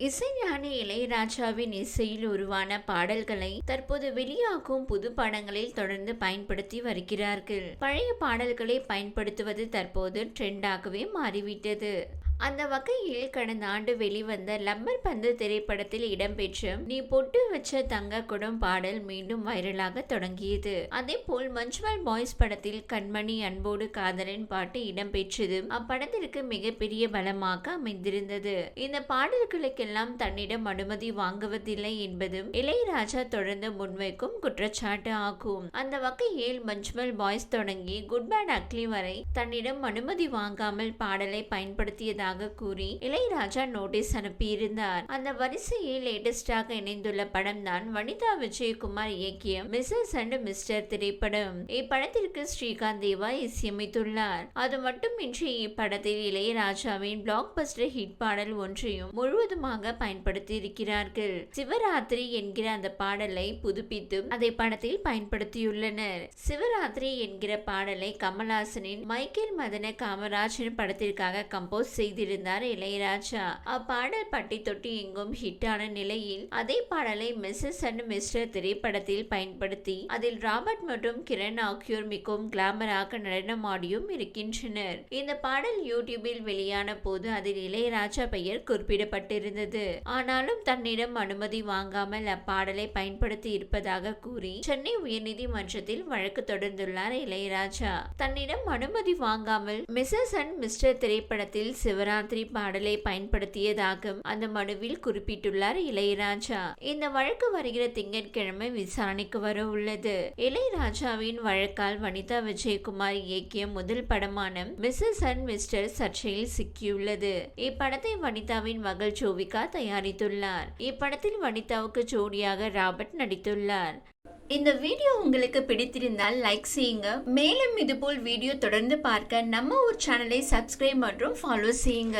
இசைஞானி இளையராஜாவின் இசையில் உருவான பாடல்களை தற்போது வெளியாகும் புது படங்களில் தொடர்ந்து பயன்படுத்தி வருகிறார்கள். பழைய பாடல்களை பயன்படுத்துவது தற்போது ட்ரெண்டாகவே மாறிவிட்டது. அந்த வகையில் கடந்த ஆண்டு வெளிவந்த லம்மர் பந்து திரைப்படத்தில் இடம்பெற்ற நீ பொட்டு வச்ச தங்க குடம் பாடல் மீண்டும் வைரலாக தொடங்கியது. அதே போல் மஞ்சுமல் பாய்ஸ் படத்தில் கண்மணி அன்போடு காதலன் பாட்டு இடம்பெற்றதும் அப்படத்திற்கு மிகப்பெரிய பலமாக அமைந்திருந்தது. இந்த பாடல்களுக்கெல்லாம் தன்னிடம் அனுமதி வாங்குவதில்லை என்பதும் இளையராஜா தொடர்ந்து முன்வைக்கும் குற்றச்சாட்டு ஆகும். அந்த வகையில் மஞ்சுமல் பாய்ஸ் தொடங்கி குட் பேட் அக்லி வரை தன்னிடம் அனுமதி வாங்காமல் பாடலை பயன்படுத்தியதாக கூறி இளையராஜா நோட்டீஸ் அனுப்பியிருந்தார். அந்த வரிசையில் லேட்டஸ்டாக இணைந்துள்ள படம் தான் வனிதா விஜயகுமார் இயக்கிய மிஸ்ஸஸ் அண்ட் மிஸ்டர் திரைப்படம். இப்படத்திற்கு ஸ்ரீகாந்த் தேவா இசையமைத்துள்ளார். அது மட்டுமின்றி இப்படத்தில் இளையராஜாவின் பிளாக் பஸ்டர் ஹிட் பாடல் ஒன்றையும் முழுவதுமாக பயன்படுத்தி இருக்கிறார்கள். சிவராத்திரி என்கிற அந்த பாடலை புதுப்பித்து அதை படத்தில் பயன்படுத்தியுள்ளனர். சிவராத்திரி என்கிற பாடலை கமல்ஹாசனின் மைக்கேல் மதன காமராஜன் படத்திற்காக கம்போஸ் செய்திருந்தார் இளையராஜா. அப்பாடல் பட்டி தொட்டி எங்கும் ஹிட்டான நிலையில் அதே பாடலை மிஸ்ஸஸ் அண்ட் மிஸ்டர் திரைப்படத்தில் பயன்படுத்தி அதில் ராபர்ட் மற்றும் கிரண் ஆகியோர் மிகவும் கிளாமராக நடனமாடியும் இருக்கின்றனர். இந்த பாடல் யூடியூபில் வெளியான போது அதில் இளையராஜா பெயர் குறிப்பிடப்பட்டிருந்தது. ஆனாலும் தன்னிடம் அனுமதி வாங்காமல் அப்பாடலை பயன்படுத்தி இருப்பதாக கூறி சென்னை உயர்நீதிமன்றத்தில் வழக்கு தொடர்ந்துள்ளார் இளையராஜா. தன்னிடம் அனுமதி வாங்காமல் மிஸ்ஸஸ் அண்ட் மிஸ்டர் திரைப்படத்தில் சிவராத்திரி பாடலை பயன்படுத்தியதாக அந்த மனுவில் குறிப்பிட்டுள்ளார் இளையராஜா. இந்த வழக்கு வருகிற திங்கட்கிழமை விசாரணைக்கு வர உள்ளது. இளையராஜாவின் வழக்கால் வனிதா விஜயகுமார் இயக்கிய முதல் படமான மிஸ்ஸஸ் அண்ட் மிஸ்டர் சர்ச்சையில் சிக்கியுள்ளது. இப்படத்தை வனிதாவின் மகள் ஜோவிகா தயாரித்துள்ளார். இப்படத்தில் வனிதாவுக்கு ஜோடியாக ராபர்ட் நடித்துள்ளார். இந்த வீடியோ உங்களுக்கு பிடித்திருந்தால் லைக் செய்யுங்க. மேலும் இதுபோல் வீடியோ தொடர்ந்து பார்க்க நம்ம ஒரு சேனலை சப்ஸ்கிரைப் மற்றும் ஃபாலோ செய்யுங்க.